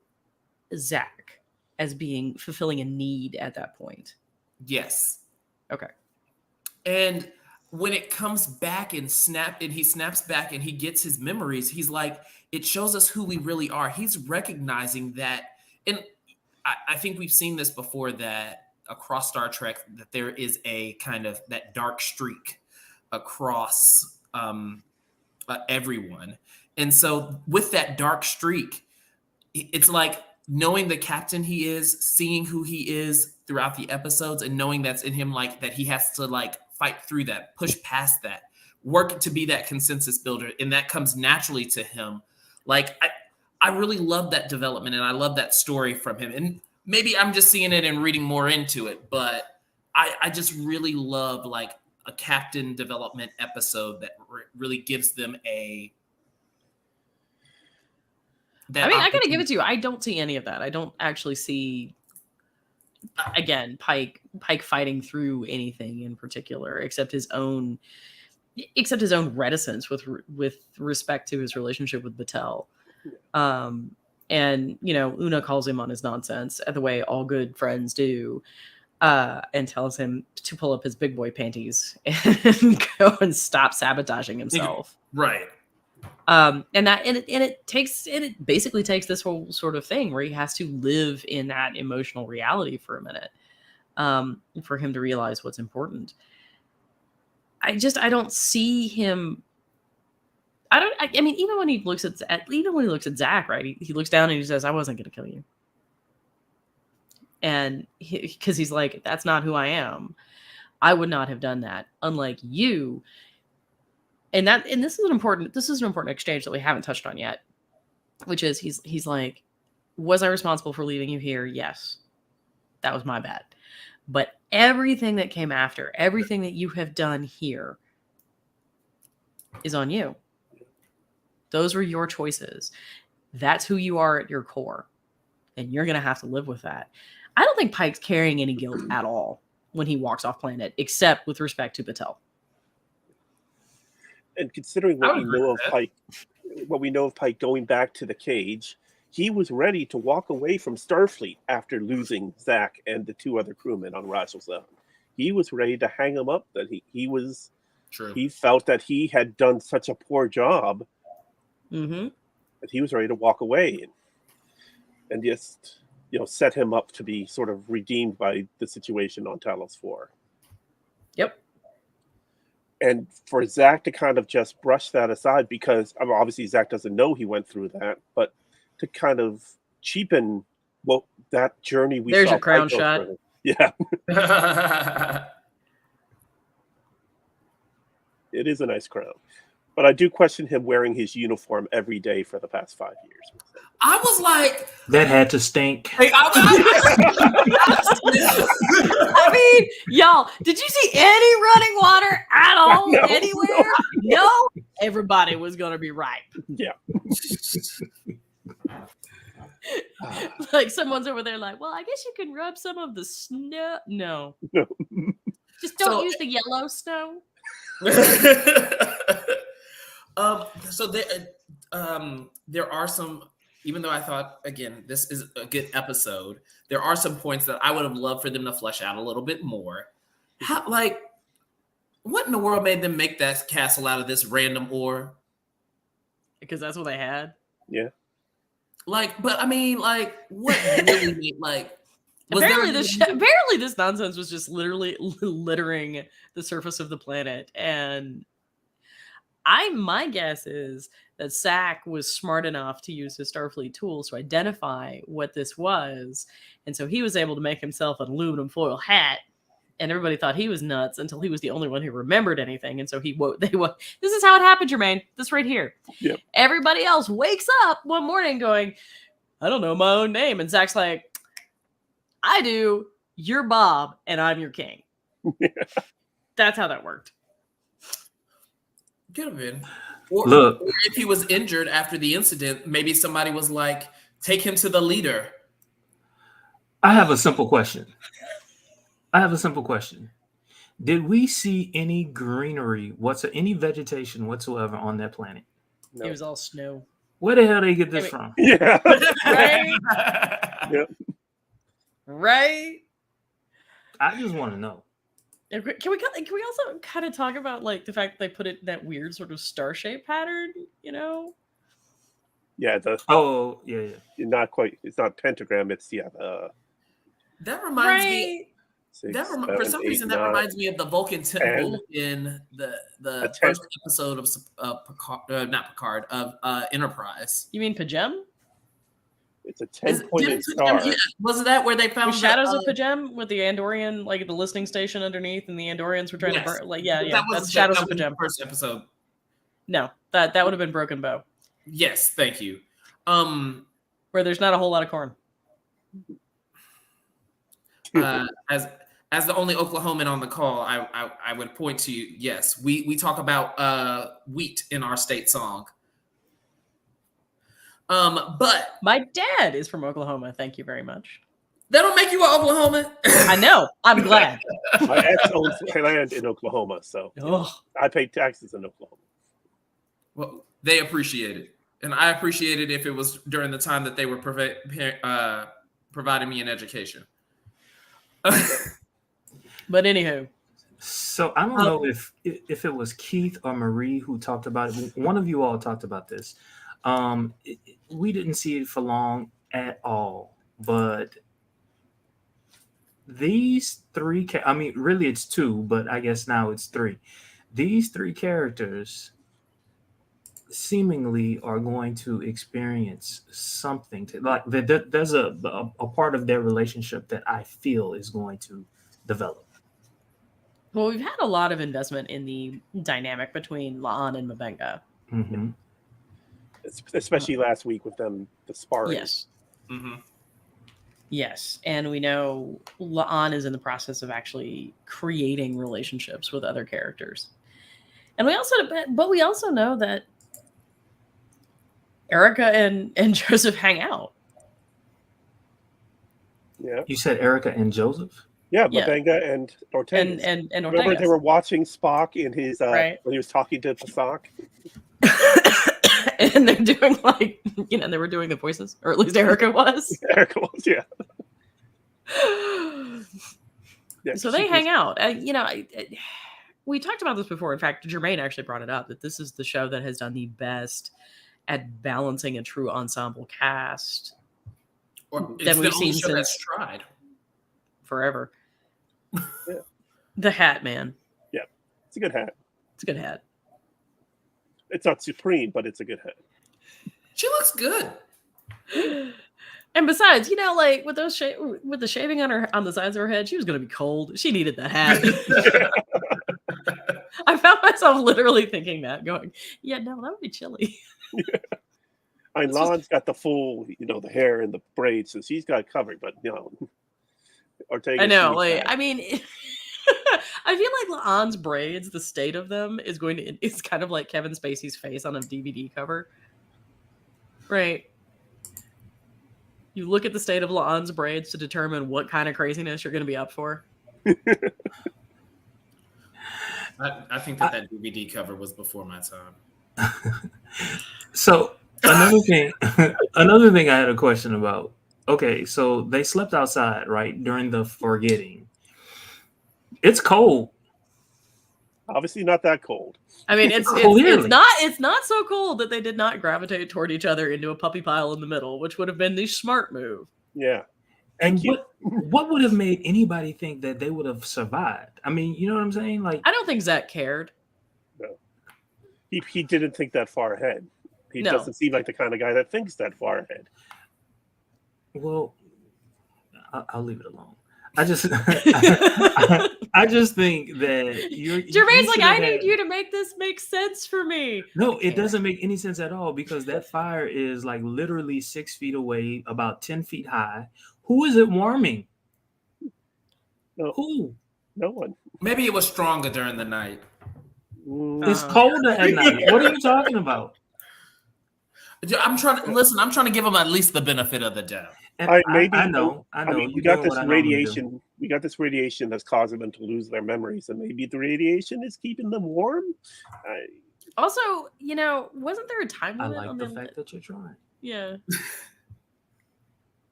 Zach as being fulfilling a need at that point. Yes. Okay. And when it comes back and he snaps back and he gets his memories, he's like, it shows us who we really are. He's recognizing that. And I think we've seen this before, that across Star Trek, that there is a kind of that dark streak across everyone. And so with that dark streak, it's like knowing the captain he is, seeing who he is throughout the episodes, and knowing that's in him, like that he has to like fight through that, push past that, work to be that consensus builder. And that comes naturally to him. Like, I really love that development and I love that story from him. And maybe I'm just seeing it and reading more into it, but I just really love like a captain development episode that really gives them I got to give it to you. I don't see any of that. I don't actually see, again, Pike fighting through anything in particular, except his own reticence with respect to his relationship with Batel. And Una calls him on his nonsense, the way all good friends do, and tells him to pull up his big boy panties and go and stop sabotaging himself. Right. And it basically takes this whole sort of thing where he has to live in that emotional reality for a minute, for him to realize what's important. I don't see him. I mean, even when he looks at Zach, right? He looks down and he says, "I wasn't going to kill you," and because he's like, "That's not who I am. I would not have done that. Unlike you." And this is an important exchange that we haven't touched on yet, which is he's like, "Was I responsible for leaving you here? Yes, that was my bad. But everything that came after, everything that you have done here, is on you. Those were your choices. That's who you are at your core. And you're going to have to live with that." I don't think Pike's carrying any guilt at all when he walks off planet, except with respect to Batel. And considering what we know of Pike going back to the cage, he was ready to walk away from Starfleet after losing Zach and the two other crewmen on Rajal 7. He was ready to hang them up. That he felt that he had done such a poor job that he was ready to walk away and just set him up to be sort of redeemed by the situation on Talos 4. Yep. And for Zach to kind of just brush that aside, because obviously Zach doesn't know he went through that, but to kind of cheapen that journey we There's saw your crown Pike go shot. through. Yeah, it is a nice crown. But I do question him wearing his uniform every day for the past 5 years. I was like, That had to stink. I mean, y'all, did you see any running water at all No, anywhere? No. Everybody was going to be right. Yeah. Like someone's over there like, well, I guess you can rub some of the snow. No. No. Just don't use the yellow snow. So there are some, even though I thought, again, this is a good episode, there are some points that I would have loved for them to flesh out a little bit more. How, like, what in the world made them make that castle out of this random ore? Because that's what they had. Yeah. Like, but I mean, like, what really made, like, apparently this nonsense was just literally littering the surface of the planet. And my guess is that Zach was smart enough to use his Starfleet tools to identify what this was. And so he was able to make himself an aluminum foil hat. And everybody thought he was nuts until he was the only one who remembered anything. And so this is how it happened, Jermaine. This right here. Yep. Everybody else wakes up one morning going, I don't know my own name. And Zach's like, I do. You're Bob, and I'm your king. That's how that worked. Could have been. Or if he was injured after the incident, maybe somebody was like, take him to the leader. I have a simple question. Did we see any greenery, any vegetation whatsoever on that planet? No. It was all snow. Where the hell did they get this from? Yeah. Right? Yep. Right? I just want to know. Can we also kind of talk about like the fact that they put it in that weird sort of star-shaped pattern, you know? Yeah. Yeah. Not quite. It's not pentagram. It's that reminds me. For some reason, that reminds me of the Vulcan temple in the first episode of Picard, of Enterprise. You mean Pajem? It's a 10-pointed star. Wasn't that where they found the shadows of Pajem with the Andorian, like the listening station underneath, and the Andorians were trying to burn? Like, that's shadows of Pajem. First episode. No, that would have been Broken Bow. Yes, thank you. Where there's not a whole lot of corn. As the only Oklahoman on the call, I would point to you. Yes, we talk about wheat in our state song. But my dad is from Oklahoma. Thank you very much. That don't make you an Oklahoman. I know. I'm glad. My ex owns land in Oklahoma, so I pay taxes in Oklahoma. Well, they appreciate it, and I appreciate it if it was during the time that they were providing me an education. But anywho, so I don't know if it was Keith or Marie who talked about it. One of you all talked about this. We didn't see it for long at all, but these three, really it's two, but I guess now it's three. These three characters seemingly are going to experience something there's a part of their relationship that I feel is going to develop. Well, we've had a lot of investment in the dynamic between La'an and M'Benga. Mm-hmm. Especially last week with them, the sparring. Yes. Mm-hmm. Yes. And we know La'an is in the process of actually creating relationships with other characters. And we also know that Erica and Joseph hang out. Yeah. You said Erica and Joseph? Yeah, M'Benga and Ortegas. And Ortegas. Remember they were watching Spock in his right. when he was talking to Spock? And they're doing they were doing the voices, or at least Erica was. Erica was, yeah. So they hang out. We talked about this before. In fact, Jermaine actually brought it up that this is the show that has done the best at balancing a true ensemble cast than we've seen since tried forever. Yeah. The hat, man. Yeah, it's a good hat. It's a good hat. It's not supreme, but it's a good hat. She looks good. And besides, like with with the shaving on the sides of her head, she was going to be cold. She needed the hat. I found myself literally thinking that, going, yeah, no, that would be chilly. Yeah. I mean, Lon's got the full, the hair and the braids, so she's got it covered. But Ortega. I know, I mean, I feel like La'an's braids, the state of them it's kind of like Kevin Spacey's face on a DVD cover, right? You look at the state of La'an's braids to determine what kind of craziness you're going to be up for. I think that DVD cover was before my time. So another thing I had a question about. Okay, so they slept outside, right, during the forgetting. It's cold. Obviously not that cold. I mean, it's not so cold that they did not gravitate toward each other into a puppy pile in the middle, which would have been the smart move. Yeah. And what would have made anybody think that they would have survived? I mean, you know what I'm saying? Like, I don't think Zach cared. No. He didn't think that far ahead. He doesn't seem like the kind of guy that thinks that far ahead. Well, I'll leave it alone. I just think that Jermaine's like, I need you to make this make sense for me. No, it doesn't make any sense at all, because that fire is like literally 6 feet away, about 10 feet high. Who is it warming? No. Who? No one. Maybe it was stronger during the night. It's colder at night. What are you talking about? I'm trying to give them at least the benefit of the doubt. I know. I mean, we got this radiation. We got this radiation that's causing them to lose their memories, and maybe the radiation is keeping them warm. Also, wasn't there a time limit? I like the fact that you're trying. Yeah.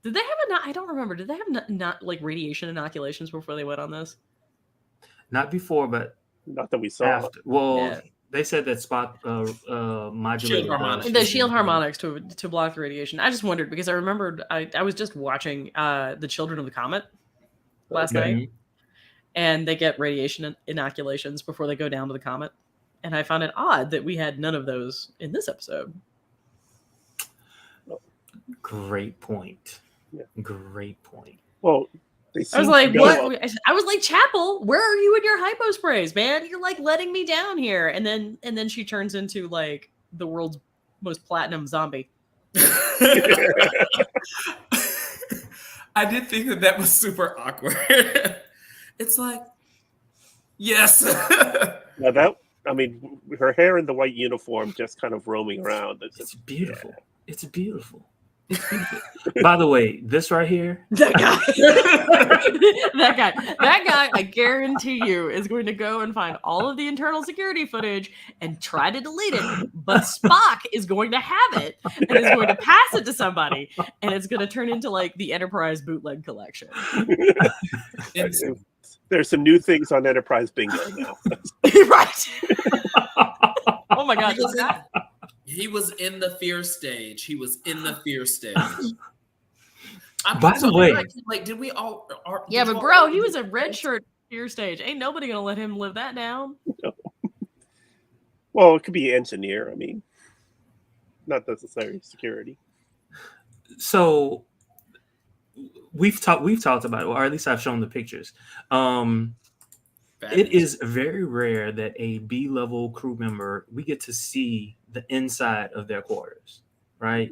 Did they have I don't remember. Did they have not like radiation inoculations before they went on this? Not before, but not that we saw. After. Well, they said that spot modulated the shield harmonics to block the radiation. I just wondered because I remembered I was just watching the Children of the Comet last night, and they get radiation inoculations before they go down to the comet, and I found it odd that we had none of those in this episode. Great point. Yeah. Great point. Well, I was like, what? I was like, Chapel, where are you in your hypo sprays, man? You're like letting me down here. And then she turns into like the world's most platinum zombie. I did think that was super awkward. It's like, yes. Now her hair in the white uniform just kind of roaming around. It's beautiful. Yeah. It's beautiful. By the way, this right here, that guy, I guarantee you, is going to go and find all of the internal security footage and try to delete it. But Spock is going to have it and is going to pass it to somebody, and it's going to turn into like the Enterprise bootleg collection. There's some new things on Enterprise Bingo now. Right. Oh my God. He was in the fear stage. By the way, like, did we all? Yeah, but bro, he was a red shirt fear stage. Ain't nobody gonna let him live that down. No. Well, it could be engineer. I mean, not necessarily security. So we've talked about it, or at least I've shown the pictures. It is very rare that a B-level crew member, we get to see the inside of their quarters, right?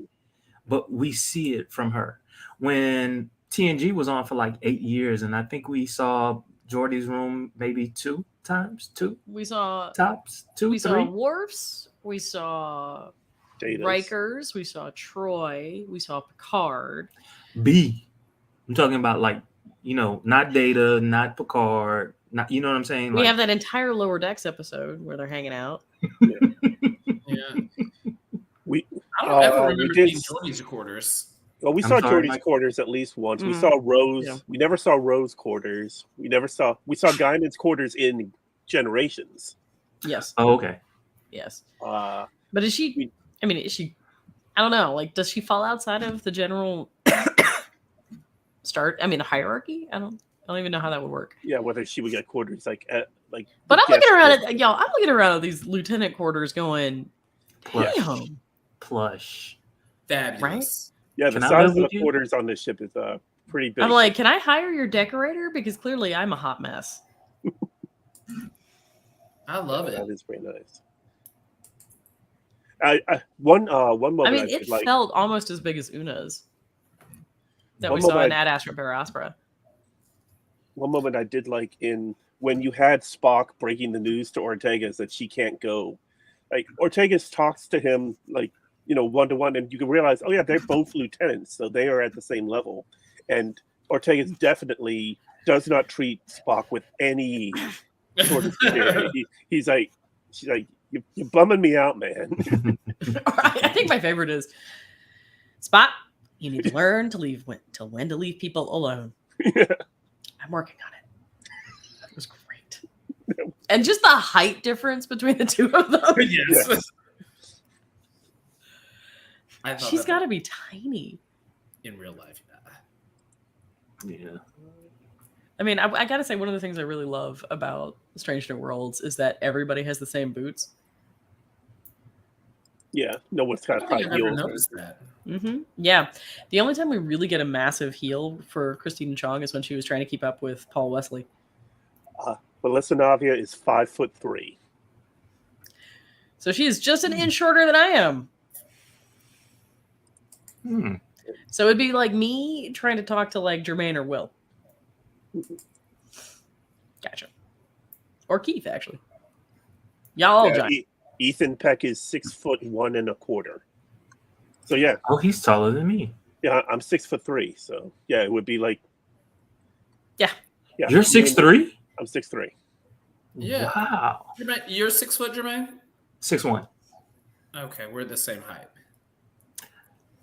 But we see it from her. When TNG was on for like 8 years, and I think we saw Geordi's room maybe 2 times. We saw tops 2, we 3. Saw Worf's. We saw Data's. Riker's. We saw Troy. We saw Picard. B. I'm talking about like, not Data, not Picard. Not, you know what I'm saying? We have that entire Lower Decks episode where they're hanging out. Yeah. I don't ever remember seeing Geordi's quarters. Well, we saw Geordi's quarters at least once. We saw Rose. Yeah. We never saw Rose quarters. We saw Guyman's quarters in Generations. Yes. Oh, okay. Yes. But is she? I don't know. Like, does she fall outside of the general hierarchy? I don't I don't even know how that would work. Yeah, whether she would get quarters like. But I'm looking around at y'all. I'm looking around at these lieutenant quarters, going, damn, plush, fabulous. Right? Yeah, the size of the quarters on this ship is pretty big. I'm like, can I hire your decorator? Because clearly I'm a hot mess. I love it. That is pretty nice. One moment. I mean, it felt almost as big as Una's that we saw in Ad Astra Per Aspera. One moment I did like when you had Spock breaking the news to Ortegas that she can't go. Like Ortegas talks to him like, one-to-one, and you can realize, oh yeah, they're both lieutenants, so they are at the same level. And Ortegas definitely does not treat Spock with any sort of fear. She's like, you're bumming me out, man. I think my favorite is Spock. You need to learn to when to leave people alone. Yeah. I'm working on it. It was great, and just the height difference between the two of them. Yes. She's got to be tiny in real life. Yeah. I mean, I got to say, one of the things I really love about Strange New Worlds is that everybody has the same boots. Yeah, no one's got high heels. I never noticed that. Mm-hmm. Yeah, the only time we really get a massive heel for Christina Chong is when she was trying to keep up with Paul Wesley. Melissa Navia is 5'3". So she is just an inch shorter than I am. So it'd be like me trying to talk to like Jermaine or Will. Gotcha. Or Keith, actually. Y'all all giant. Ethan Peck is 6'1.25". So yeah. Oh, he's taller than me. Yeah, I'm 6'3". So yeah, it would be like. Yeah. You're 6'3"? I'm 6'3". Yeah. Wow. You're 6 foot, Jermaine? 6'1". Okay, we're the same height.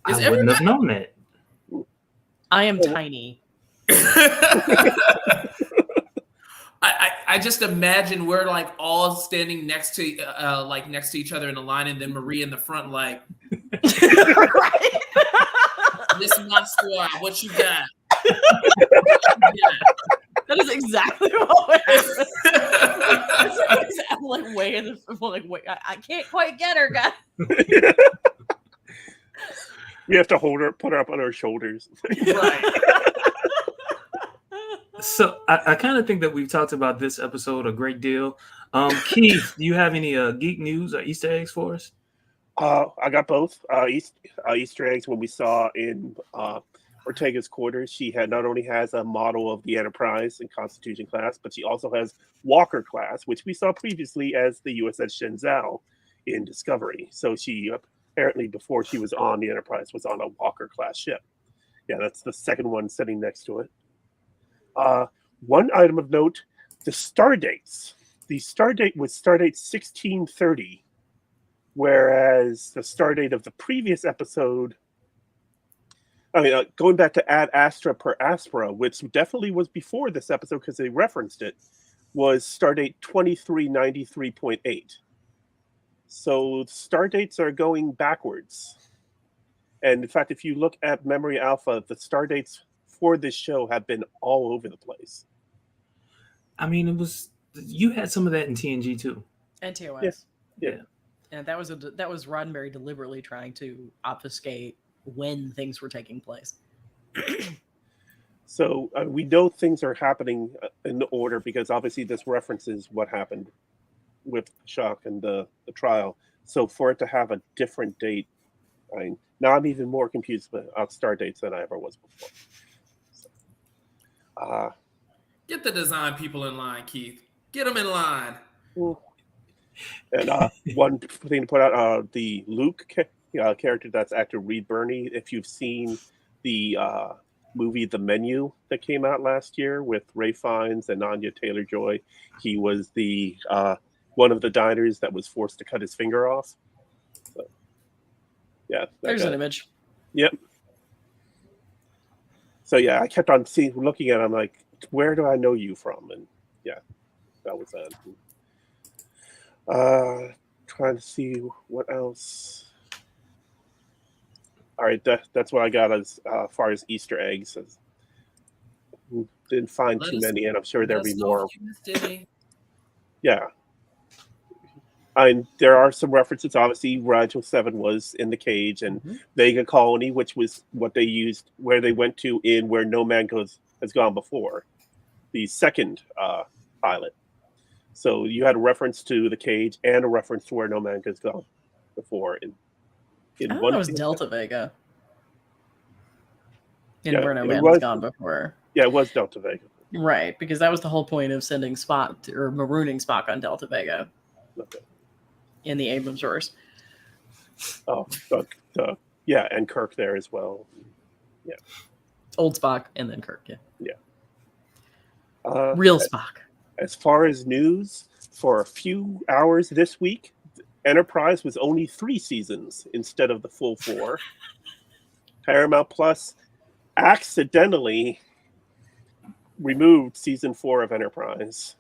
I wouldn't have known that. I am tiny. I just imagine we're like all standing next to each other in a line, and then Marie in the front, like, right? This is my squad. What you got? That is exactly what would happen. I'm like way in the wait. I can't quite get her, guys. We have to hold her, put her up on our shoulders. Right. So I kind of think that we've talked about this episode a great deal. Keith, do you have any geek news or Easter eggs for us? I got both Easter eggs. When we saw in Ortega's quarters, she not only has a model of the Enterprise and Constitution class, but she also has Walker class, which we saw previously as the USS Shenzhou in Discovery. So she apparently, before she was on the Enterprise, was on a Walker class ship. Yeah, that's the second one sitting next to it. One item of note, the star dates. The star date was stardate 1630, whereas the star date of the previous episode, going back to Ad Astra Per Aspera, which definitely was before this episode because they referenced it, was stardate 2393.8. So star dates are going backwards. And in fact, if you look at Memory Alpha, the star dates for this show have been all over the place. I mean, you had some of that in TNG too. And TOS. Yeah. And that was Roddenberry deliberately trying to obfuscate when things were taking place. So we know things are happening in order because obviously this references what happened with Shock and the trial. So for it to have a different date, now I'm even more confused about star dates than I ever was before. So, get the design people in line, Keith. Get them in line. And one thing to put out, the Luke character, that's actor Reed Birney. If you've seen the movie The Menu that came out last year with Ray Fiennes and Anya Taylor-Joy, he was the one of the diners that was forced to cut his finger off. So, yeah, there's an image. Yep. So yeah, I kept on looking at him like, where do I know you from? And yeah, that was that. Trying to see what else. All right, that's what I got as far as Easter eggs. didn't find too many, and I'm sure there'll be more. Yeah. And there are some references. Obviously, Rigel 7 was in the cage, and Vega Colony, which was what they used, where they went to in Where No Man has gone before, the second pilot. So you had a reference to the cage and a reference to Where No Man has gone before. That was Delta Vega. Where No Man has gone before. Yeah, it was Delta Vega. Right, because that was the whole point of sending Spock or marooning Spock on Delta Vega. Okay. In the Abrams verse. Oh, yeah, and Kirk there as well. Yeah. Old Spock and then Kirk, yeah. Yeah. Real Spock. As far as news, for a few hours this week, Enterprise was only 3 seasons instead of the full 4. Paramount Plus accidentally removed season 4 of Enterprise,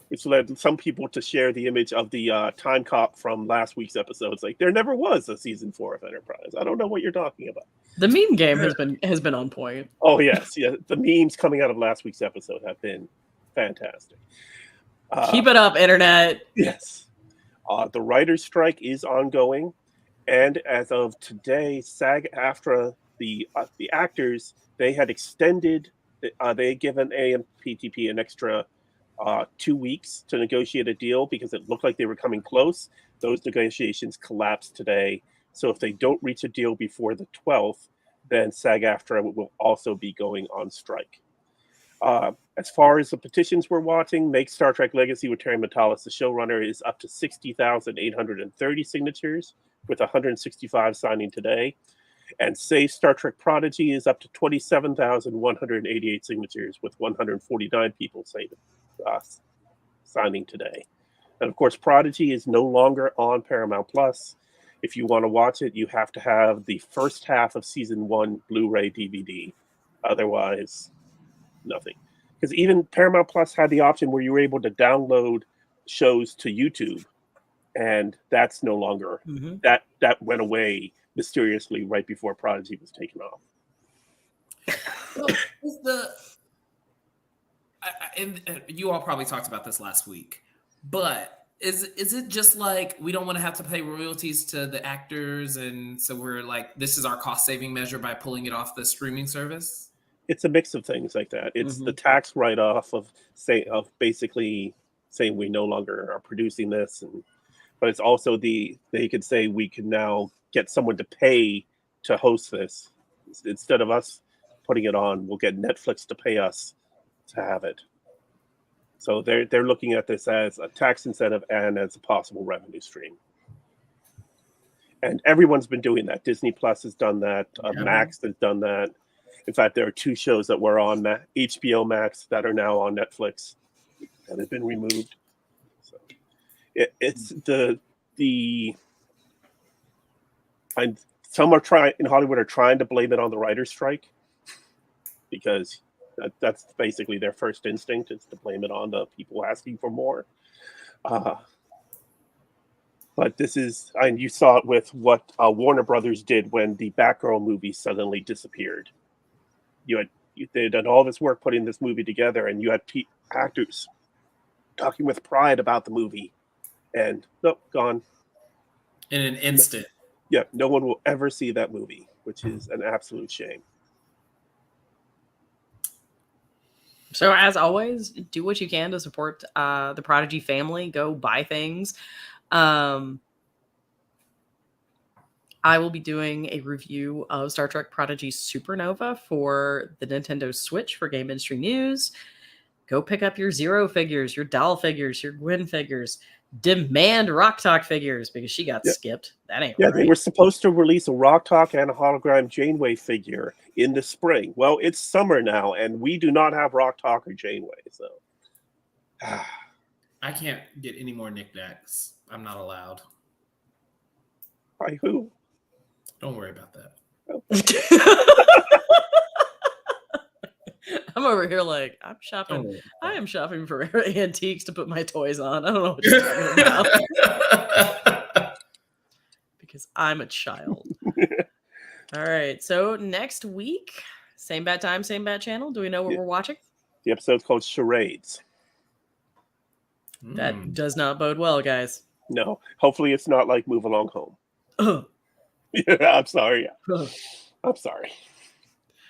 which led some people to share the image of the time cop from last week's episode. It's like, there never was a season 4 of Enterprise. I don't know what you're talking about. The meme game has been on point. Oh yes, yeah. The memes coming out of last week's episode have been fantastic. Keep it up, internet. Yes. The writer's strike is ongoing, and as of today, SAG-AFTRA, the actors, they had extended. They had given AMPTP an extra 2 weeks to negotiate a deal because it looked like they were coming close. Those negotiations collapsed today. So if they don't reach a deal before the 12th, then SAG-AFTRA will also be going on strike. As far as the petitions we're watching, Make Star Trek Legacy with Terry Matalas, the showrunner, is up to 60,830 signatures, with 165 signing today. And Save Star Trek Prodigy is up to 27,188 signatures, with 149 people signing today. And of course, Prodigy is no longer on Paramount Plus. If you want to watch it, you have to have the first half of season 1 Blu-ray DVD. Otherwise, nothing. Because even Paramount Plus had the option where you were able to download shows to YouTube, and that's no longer. That went away mysteriously right before Prodigy was taken off. Well, and you all probably talked about this last week, but is it just like we don't want to have to pay royalties to the actors, and so we're like, this is our cost saving measure by pulling it off the streaming service? It's a mix of things like that. It's the tax write-off of basically saying we no longer are producing this, but it's also they could say we can now get someone to pay to host this instead of us putting it on. We'll get Netflix to pay us to have it. So they're looking at this as a tax incentive and as a possible revenue stream. And everyone's been doing that. Disney Plus has done that. Max has done that. In fact, there are 2 shows that were on HBO Max that are now on Netflix that have been removed. So it's some are trying in Hollywood are trying to blame it on the writer's strike, because that's basically their first instinct, is to blame it on the people asking for more. But this is, and you saw it with what Warner Brothers did when the Batgirl movie suddenly disappeared. They did all this work putting this movie together, and you had actors talking with pride about the movie, and nope, gone in an instant. Yeah, no one will ever see that movie, which is an absolute shame. So as always, do what you can to support the Prodigy family. Go buy things. I will be doing a review of Star Trek Prodigy Supernova for the Nintendo Switch for Game Industry News. Go pick up your Zero figures, your Doll figures, your Gwen figures. Demand Rock Talk figures, because she got skipped. That ain't right. They were supposed to release a Rock Talk and a hologram Janeway figure in the spring. Well, it's summer now, and we do not have Rock Talk or Janeway. So I can't get any more knickknacks. I'm not allowed. By who? Don't worry about that. I'm over here like, I'm shopping. I am shopping for antiques to put my toys on. I don't know what you're talking about. Because I'm a child. All right. So next week, Same bad time, same bad channel. Do we know what we're watching? The episode's called Charades. That does not bode well, guys. No. Hopefully it's not like Move Along Home. Yeah, I'm sorry. I'm sorry.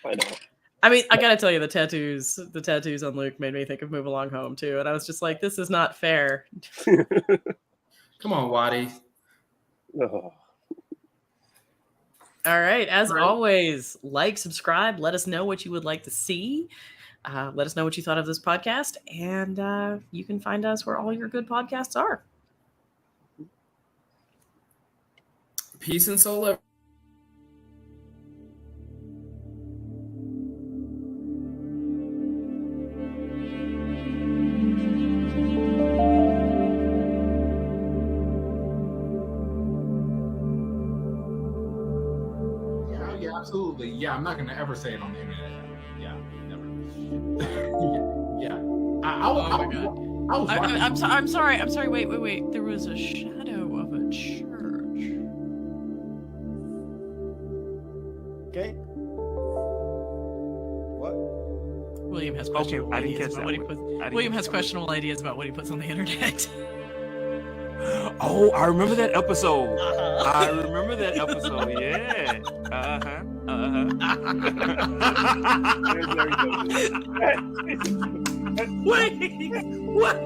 I know. I mean, I gotta tell you, the tattoos on Luke made me think of Move Along Home too, and I was just like, this is not fair. Come on, Waddy. Oh. All right, as always, like, subscribe, let us know what you would like to see. Let us know what you thought of this podcast, and you can find us where all your good podcasts are. Peace and soul. Absolutely. Yeah, I'm not going to ever say it on the internet. Yeah, never. Yeah. I'm sorry. Wait. There was a shadow of a church. Okay. What? William has questionable I didn't ideas catch about that what he one. puts. William has questionable ideas about what he puts on the internet. Oh, I remember that episode. Uh-huh. I remember that episode. Yeah. Uh-huh. Wait. What?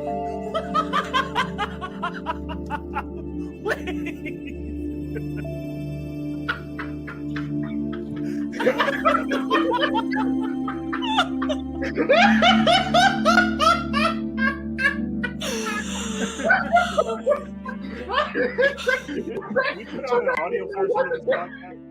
We put on an audio version of this podcast.